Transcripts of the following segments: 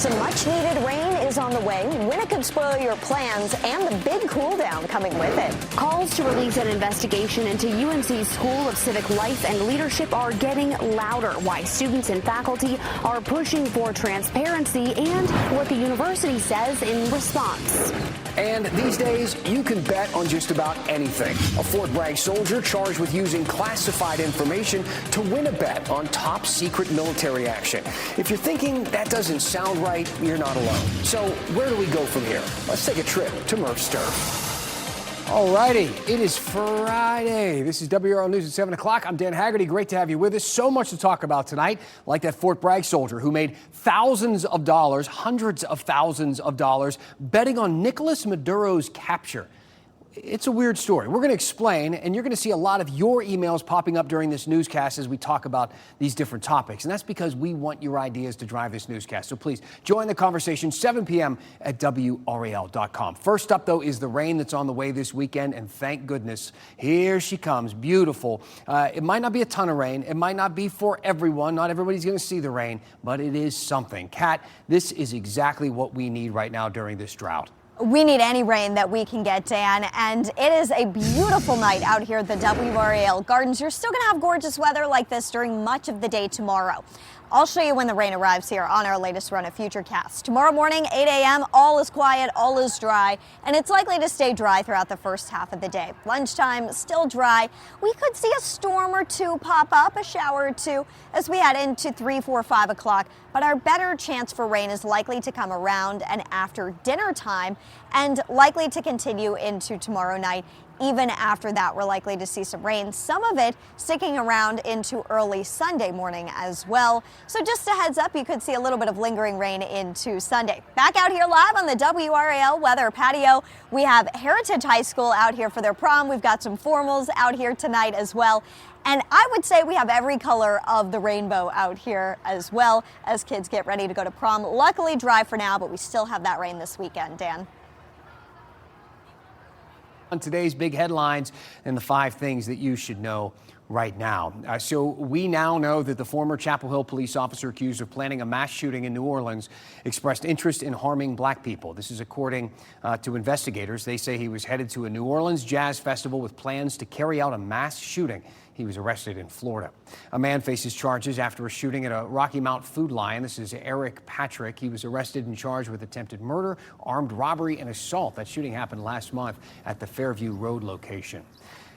Some much-needed rain is on the way. Winter could spoil your plans and the big cool down coming with it. Calls to release an investigation into UNC's School of Civic Life and Leadership are getting louder, why students and faculty are pushing for transparency and what the university says in response. And these days, you can bet on just about anything. A Fort Bragg soldier charged with using classified information to win a bet on top secret military action. If you're thinking that doesn't sound right, you're not alone. So where do we go from here? Let's take a trip to Murph's Turf. All righty, it is Friday. This is WRAL News at 7 o'clock. I'm Dan Haggerty. Great to have you with us. So much to talk about tonight, like that Fort Bragg soldier who made thousands of dollars, hundreds of thousands of dollars, betting on Nicolas Maduro's capture. It's a weird story. We're going to explain, and you're going to see a lot of your emails popping up during this newscast as we talk about these different topics. And that's because we want your ideas to drive this newscast. So please join the conversation, 7 p.m. at WRAL.com. First up, though, is the rain that's on the way this weekend. And thank goodness, here she comes. Beautiful. It might not be a ton of rain. It might not be for everyone. Not everybody's going to see the rain, but it is something. Kat, this is exactly what we need right now during this drought. We need any rain that we can get, Dan, and it is a beautiful night out here at the WRAL Gardens. You're still going to have gorgeous weather like this during much of the day tomorrow. I'll show you when the rain arrives here on our latest run of Futurecast. Tomorrow morning, 8 a.m., all is quiet, all is dry, and it's likely to stay dry throughout the first half of the day. Lunchtime, still dry. We could see a storm or two pop up, a shower or two, as we head into 3, 4, 5 o'clock. But our better chance for rain is likely to come around and after dinner time and likely to continue into tomorrow night. Even after that, we're likely to see some rain, some of it sticking around into early Sunday morning as well. So just a heads up, you could see a little bit of lingering rain into Sunday. Back out here live on the WRAL weather patio, we have Heritage High School out here for their prom. We've got some formals out here tonight as well. And I would say we have every color of the rainbow out here as well as kids get ready to go to prom. Luckily dry for now, but we still have that rain this weekend, Dan. On today's big headlines and the 5 things that you should know right now. So we now know that the former Chapel Hill police officer accused of planning a mass shooting in New Orleans expressed interest in harming black people. This is according to investigators. They say he was headed to a New Orleans jazz festival with plans to carry out a mass shooting. He was arrested in Florida. A man faces charges after a shooting at a Rocky Mount Food Lion. This is Eric Patrick. He was arrested and charged with attempted murder, armed robbery, and assault. That shooting happened last month at the Fairview Road location.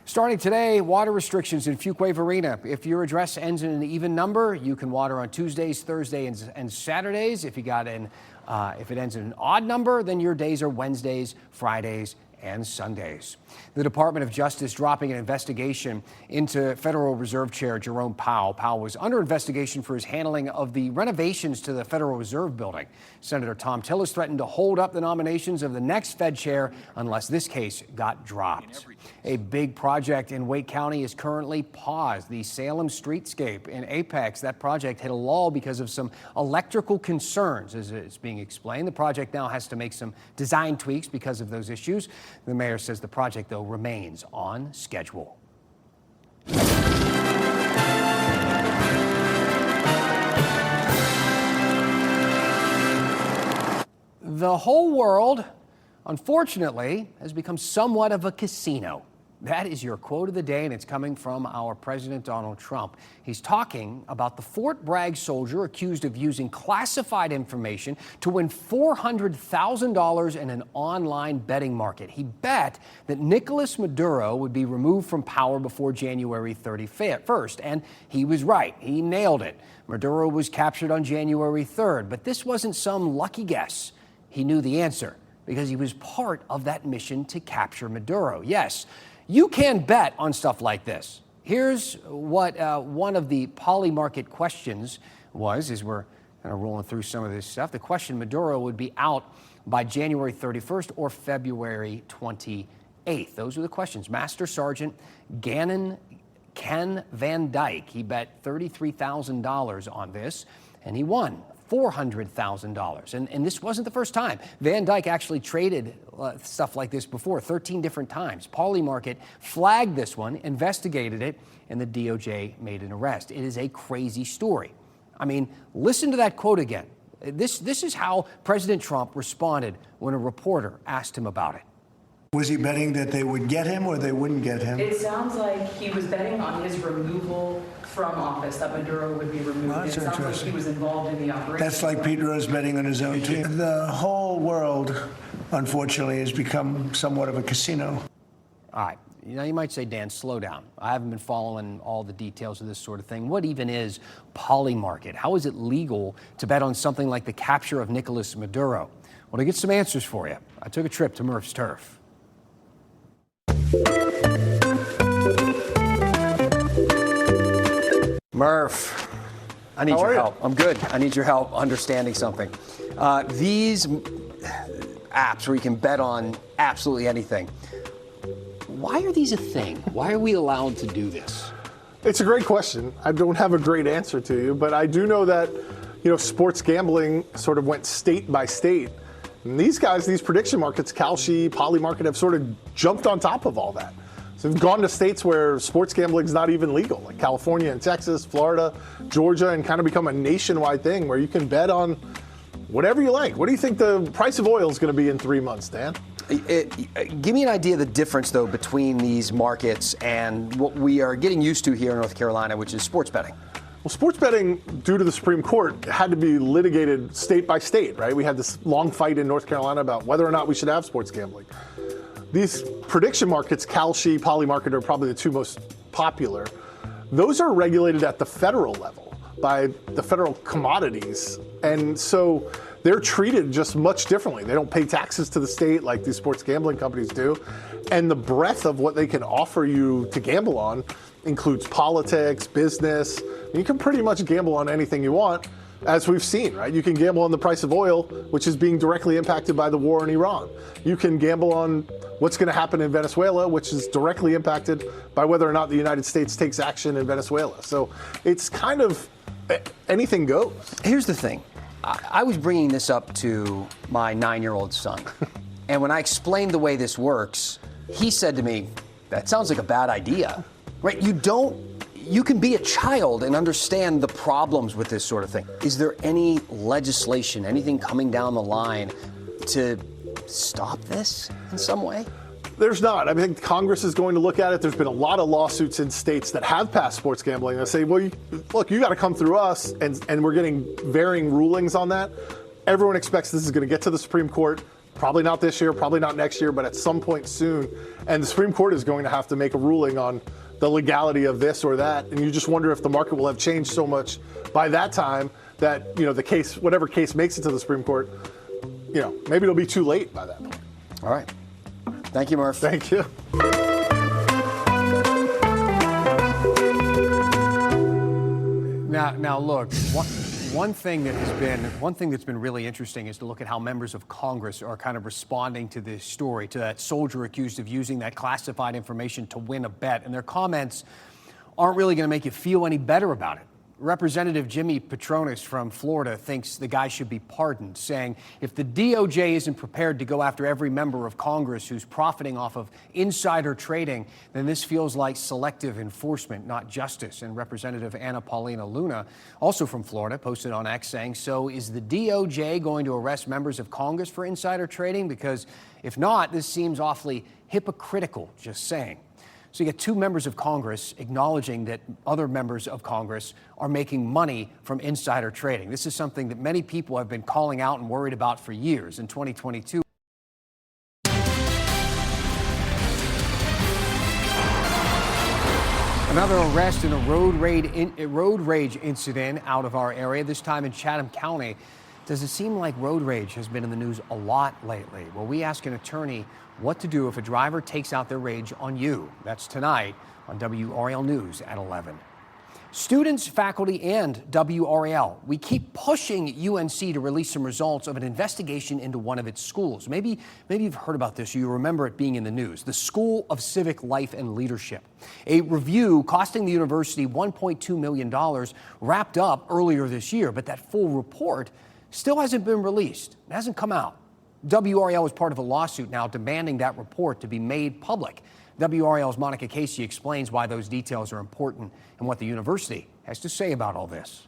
Starting today, water restrictions in Fuquay Arena. If your address ends in an even number, you can water on Tuesdays, Thursdays, and Saturdays. If it ends in an odd number, then your days are Wednesdays, Fridays, and Sundays. The Department of Justice dropping an investigation into Federal Reserve Chair Jerome Powell. Powell was under investigation for his handling of the renovations to the Federal Reserve building. Senator Tom Tillis threatened to hold up the nominations of the next Fed chair unless this case got dropped. A big project in Wake County is currently paused. The Salem Streetscape in Apex, that project hit a lull because of some electrical concerns, as it's being explained. The project now has to make some design tweaks because of those issues. The mayor says the project, though, remains on schedule. The whole world, unfortunately, has become somewhat of a casino. That is your quote of the day, and it's coming from our President Donald Trump. He's talking about the Fort Bragg soldier accused of using classified information to win $400,000 in an online betting market. He bet that Nicolas Maduro would be removed from power before January 31st, and he was right. He nailed it. Maduro was captured on January 3rd, but this wasn't some lucky guess. He knew the answer because he was part of that mission to capture Maduro. Yes. You can bet on stuff like this. Here's what one of the Polymarket questions was, as we're kind of rolling through some of this stuff. The question: Maduro would be out by January 31st or February 28th. Those are the questions. Master Sergeant Ken Van Dyke, he bet $33,000 on this, and he won $400,000. And this wasn't the first time. Van Dyke actually traded stuff like this before, 13 different times. Polymarket flagged this one, investigated it, and the DOJ made an arrest. It is a crazy story. I mean, listen to that quote again. This is how President Trump responded when a reporter asked him about it. Was he betting that they would get him or they wouldn't get him? It sounds like he was betting on his removal from office, that Maduro would be removed. Well, that's it sounds like interesting. he was involved in the operation. That's like Pete Rose betting on his own team. The whole world, unfortunately, has become somewhat of a casino. All right. Now, you might say, Dan, slow down. I haven't been following all the details of this sort of thing. What even is Polymarket? How is it legal to bet on something like the capture of Nicolas Maduro? Well, to get some answers for you, I took a trip to Murph's Turf. Murph, I need your help. I'm good. I need your help understanding something. These apps where you can bet on absolutely anything, why are these a thing? Why are we allowed to do this? It's a great question. I don't have a great answer to you, but I do know that, sports gambling sort of went state by state. And these guys, these prediction markets, Kalshi, Polymarket, have sort of jumped on top of all that. So they've gone to states where sports gambling is not even legal, like California and Texas, Florida, Georgia, and kind of become a nationwide thing where you can bet on whatever you like. What do you think the price of oil is going to be in 3 months, Dan? Give me an idea of the difference, though, between these markets and what we are getting used to here in North Carolina, which is sports betting. Well, sports betting, due to the Supreme Court, had to be litigated state by state, right? We had this long fight in North Carolina about whether or not we should have sports gambling. These prediction markets, Kalshi, Polymarket, are probably the two most popular. Those are regulated at the federal level by the federal commodities. And so they're treated just much differently. They don't pay taxes to the state like these sports gambling companies do. And the breadth of what they can offer you to gamble on includes politics, business. You can pretty much gamble on anything you want, as we've seen, right? You can gamble on the price of oil, which is being directly impacted by the war in Iran. You can gamble on what's going to happen in Venezuela, which is directly impacted by whether or not the United States takes action in Venezuela. So it's kind of anything goes. Here's the thing. I was bringing this up to my 9-year-old son. And when I explained the way this works, he said to me, that sounds like a bad idea. Right? You can be a child and understand the problems with this sort of thing. Is there any legislation, anything coming down the line to stop this in some way? There's not. I think Congress is going to look at it. There's been a lot of lawsuits in states that have passed sports gambling. They say, well, you got to come through us, and we're getting varying rulings on that. Everyone expects this is going to get to the Supreme Court. Probably not this year, probably not next year, but at some point soon. And the Supreme Court is going to have to make a ruling on the legality of this or that. And you just wonder if the market will have changed so much by that time that, the case, whatever case makes it to the Supreme Court, maybe it'll be too late by that point. All right. Thank you, Murph. Thank you. Now look, one thing that's been really interesting is to look at how members of Congress are kind of responding to this story, to that soldier accused of using that classified information to win a bet. And their comments aren't really going to make you feel any better about it. Representative Jimmy Patronis from Florida thinks the guy should be pardoned, saying if the DOJ isn't prepared to go after every member of Congress who's profiting off of insider trading, then this feels like selective enforcement, not justice. And Representative Anna Paulina Luna, also from Florida, posted on X saying, so is the DOJ going to arrest members of Congress for insider trading? Because if not, this seems awfully hypocritical, just saying. So you get two members of Congress acknowledging that other members of Congress are making money from insider trading. This is something that many people have been calling out and worried about for years. In 2022, another arrest in a road rage incident out of our area, this time in Chatham County. Does it seem like road rage has been in the news a lot lately? Well, we ask an attorney what to do if a driver takes out their rage on you. That's tonight on WRAL News at 11. Students, faculty, and WRAL, we keep pushing UNC to release some results of an investigation into one of its schools. Maybe you've heard about this or you remember it being in the news. The School of Civic Life and Leadership. A review costing the university $1.2 million wrapped up earlier this year, but that full report still hasn't been released. It hasn't come out. WRAL is part of a lawsuit now demanding that report to be made public. WRAL's Monica Casey explains why those details are important and what the university has to say about all this.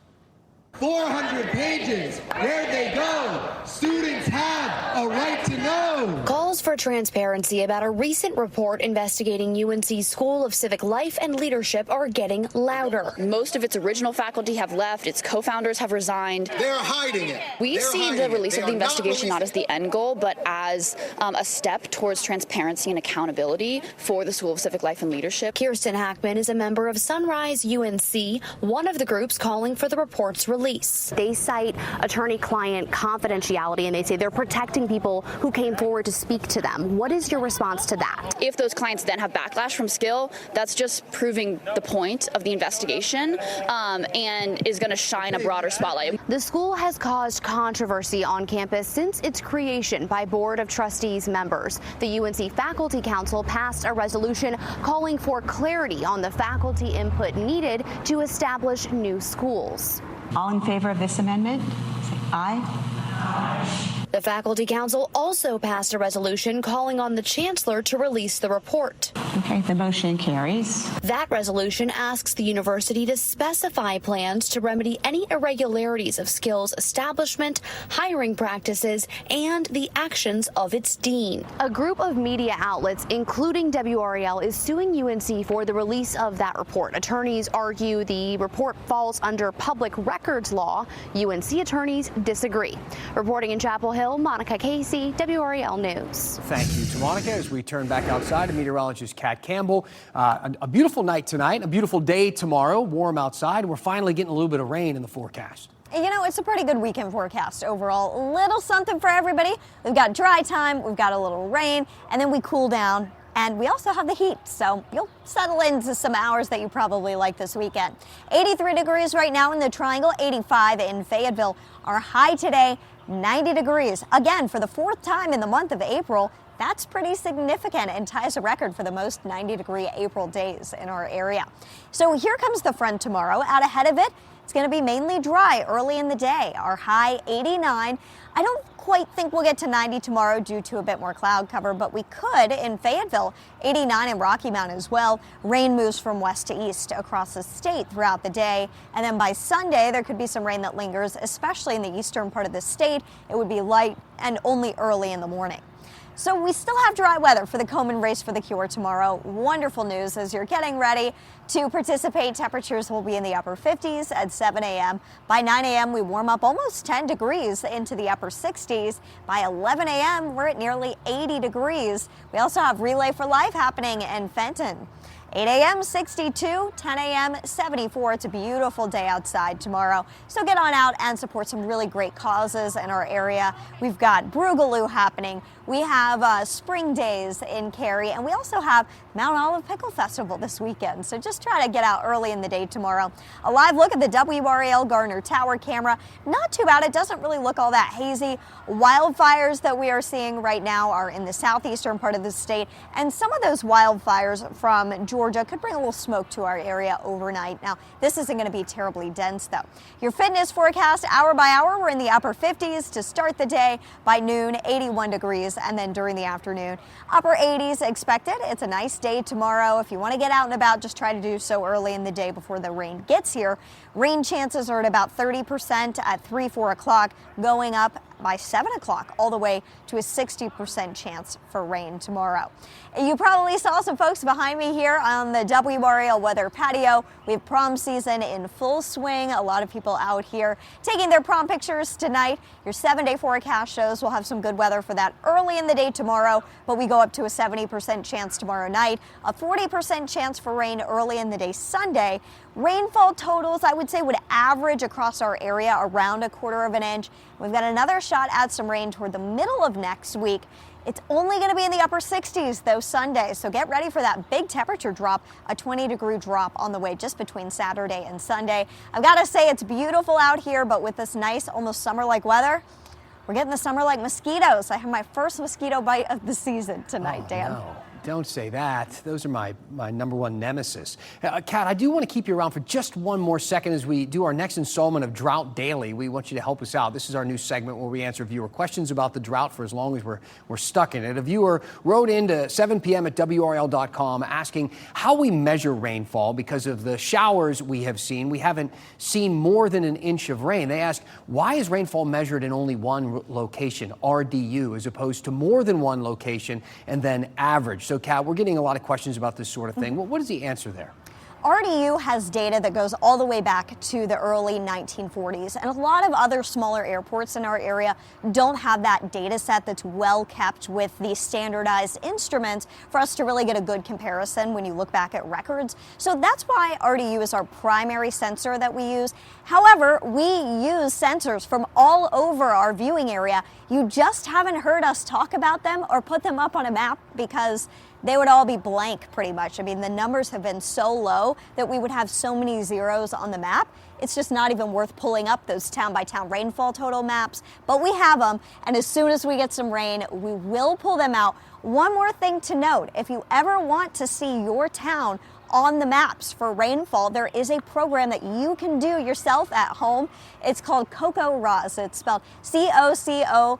400 pages. Where'd they go? Students have a right to know. Calls for transparency about a recent report investigating UNC's School of Civic Life and Leadership are getting louder. Most of its original faculty have left. Its co-founders have resigned. They're hiding it. We see the release of the investigation not as the end goal, but as a step towards transparency and accountability for the School of Civic Life and Leadership. Kirsten Hackman is a member of Sunrise UNC, one of the groups calling for the report's release. They cite attorney-client confidentiality, and they say they're protecting people who came forward to speak to them. What is your response to that? If those clients then have backlash from Skill, that's just proving the point of the investigation and is going to shine a broader spotlight. The school has caused controversy on campus since its creation by Board of Trustees members. The UNC Faculty Council passed a resolution calling for clarity on the faculty input needed to establish new schools. All in favor of this amendment? Say aye. The Faculty Council also passed a resolution calling on the Chancellor to release the report. Okay, the motion carries. That resolution asks the university to specify plans to remedy any irregularities of Skill's establishment, hiring practices, and the actions of its dean. A group of media outlets, including WRAL, is suing UNC for the release of that report. Attorneys argue the report falls under public records law. UNC attorneys disagree. Reporting in Chapel Hill, Monica Casey, WRAL News. Thank you to Monica. As we turn back outside to meteorologist Kat Campbell. A beautiful night tonight, a beautiful day tomorrow, warm outside. We're finally getting a little bit of rain in the forecast. You know, it's a pretty good weekend forecast overall. A little something for everybody. We've got dry time, we've got a little rain, and then we cool down. And we also have the heat, so you'll settle into some hours that you probably like this weekend. 83 degrees right now in the Triangle, 85 in Fayetteville. Our high today, 90 degrees. Again, for the fourth time in the month of April, that's pretty significant and ties a record for the most 90-degree April days in our area. So here comes the front tomorrow. Out ahead of it, it's going to be mainly dry early in the day. Our high, 89. I don't quite think we'll get to 90 tomorrow due to a bit more cloud cover, but we could in Fayetteville, 89 in Rocky Mount as well. Rain moves from west to east across the state throughout the day. And then by Sunday, there could be some rain that lingers, especially in the eastern part of the state. It would be light and only early in the morning. So we still have dry weather for the Komen Race for the Cure tomorrow. Wonderful news as you're getting ready to participate. Temperatures will be in the upper 50s at 7 a.m. By 9 a.m., we warm up almost 10 degrees into the upper 60s. By 11 a.m., we're at nearly 80 degrees. We also have Relay for Life happening in Fenton. 8 a.m. 62, 10 a.m. 74. It's a beautiful day outside tomorrow. So get on out and support some really great causes in our area. We've got Boogaloo happening. We have Spring Days in Cary, and we also have Mount Olive Pickle Festival this weekend. So just try to get out early in the day tomorrow. A live look at the WRAL Garner Tower camera. Not too bad. It doesn't really look all that hazy. Wildfires that we are seeing right now are in the southeastern part of the state, and some of those wildfires from Georgia could bring a little smoke to our area overnight. Now, this isn't going to be terribly dense, though. Your fitness forecast hour by hour, we're in the upper 50s to start the day. By noon, 81 degrees, and then during the afternoon, upper 80s expected. It's a nice day tomorrow. If you want to get out and about, just try to do so early in the day before the rain gets here. Rain chances are at about 30% at 3, 4 o'clock, going up by 7 o'clock all the way to a 60% chance for rain tomorrow. You probably saw some folks behind me here on the WRAL weather patio. We have prom season in full swing. A lot of people out here taking their prom pictures tonight. Your 7-day forecast shows we'll have some good weather for that early in the day tomorrow, but we go up to a 70% chance tomorrow night, a 40% chance for rain early in the day Sunday. Rainfall totals, I would say, would average across our area around 1/4 inch. We've got another shot at some rain toward the middle of next week. It's only going to be in the upper 60s, though, Sunday, so get ready for that big temperature drop, a 20-degree drop on the way just between Saturday and Sunday. I've got to say it's beautiful out here, but with this nice, almost summer-like weather, we're getting the summer-like mosquitoes. I have my first mosquito bite of the season tonight, Dan. No. Don't say that. Those are my number one nemesis. Kat, I do want to keep you around for just one more second as we do our next installment of Drought Daily. We want you to help us out. This is our new segment where we answer viewer questions about the drought for as long as we're stuck in it. A viewer wrote into 7 p.m. at WRAL.com asking how we measure rainfall because of the showers we have seen. We haven't seen more than an inch of rain. They asked, why is rainfall measured in only one location, RDU, as opposed to more than one location and then average? So, Kat, we're getting a lot of questions about this sort of thing. What is the answer there? RDU has data that goes all the way back to the early 1940s, and a lot of other smaller airports in our area don't have that data set that's well kept with these standardized instruments for us to really get a good comparison when you look back at records. So that's why RDU is our primary sensor that we use. However, we use sensors from all over our viewing area. You just haven't heard us talk about them or put them up on a map because they would all be blank pretty much. I mean, the numbers have been so low that we would have so many zeros on the map. It's just not even worth pulling up those town-by-town rainfall total maps, but we have them, and as soon as we get some rain, we will pull them out. One more thing to note, if you ever want to see your town on the maps for rainfall, there is a program that you can do yourself at home. It's called COCORAHS. It's spelled COCORAHS.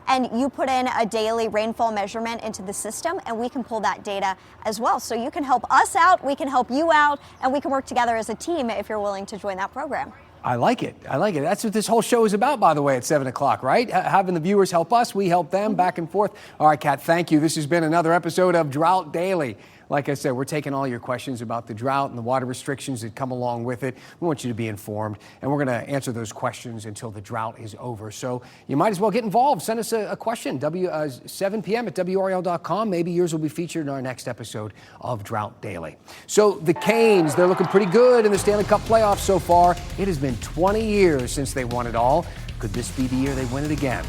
And you put in a daily rainfall measurement into the system, and we can pull that data as well. So you can help us out, we can help you out, and we can work together as a team if you're willing to join that program. I like it. I like it. That's what this whole show is about, by the way, at 7 o'clock, right? Having the viewers help us, we help them, back and forth. All right, Kat, thank you. This has been another episode of Drought Daily. Like I said, we're taking all your questions about the drought and the water restrictions that come along with it. We want you to be informed, and we're going to answer those questions until the drought is over. So you might as well get involved. Send us a question, 7 p.m. at WRAL.com. Maybe yours will be featured in our next episode of Drought Daily. So the Canes, they're looking pretty good in the Stanley Cup playoffs so far. It has been 20 years since they won it all. Could this be the year they win it again?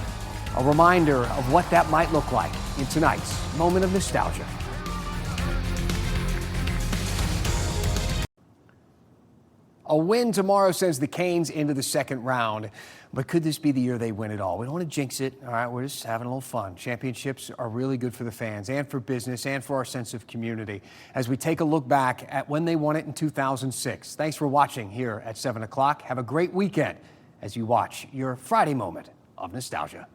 A reminder of what that might look like in tonight's Moment of Nostalgia. A win tomorrow sends the Canes into the second round. But could this be the year they win it all? We don't want to jinx it. All right, we're just having a little fun. Championships are really good for the fans and for business and for our sense of community as we take a look back at when they won it in 2006. Thanks for watching here at 7 o'clock. Have a great weekend as you watch your Friday Moment of Nostalgia.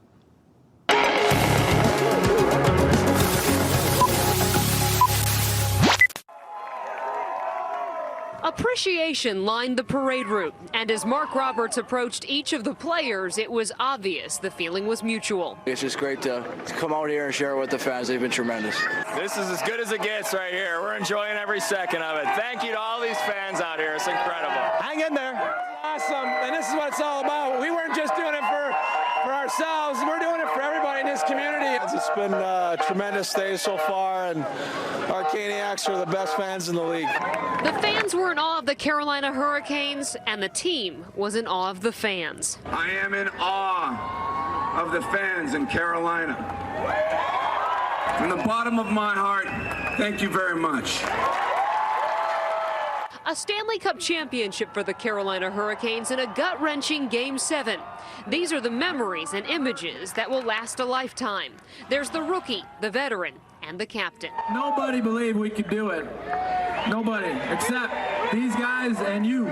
Appreciation lined the parade route, and as Mark Roberts approached each of the players, it was obvious the feeling was mutual. It's just great to come out here and share it with the fans. They've been tremendous. This is as good as it gets right here. We're enjoying every second of it. Thank you to all these fans out here. It's incredible. Hang in there. Awesome, and this is what it's all about. We weren't just doing it for ourselves. We're doing it for everybody in this community. It's been a tremendous day so far, and our Caniacs are the best fans in the league. The fans were in awe of the Carolina Hurricanes, and the team was in awe of the fans. I am in awe of the fans in Carolina. From the bottom of my heart, thank you very much. A Stanley Cup championship for the Carolina Hurricanes in a gut-wrenching Game 7. These are the memories and images that will last a lifetime. There's the rookie, the veteran, and the captain. Nobody believed we could do it. Nobody, except these guys and you.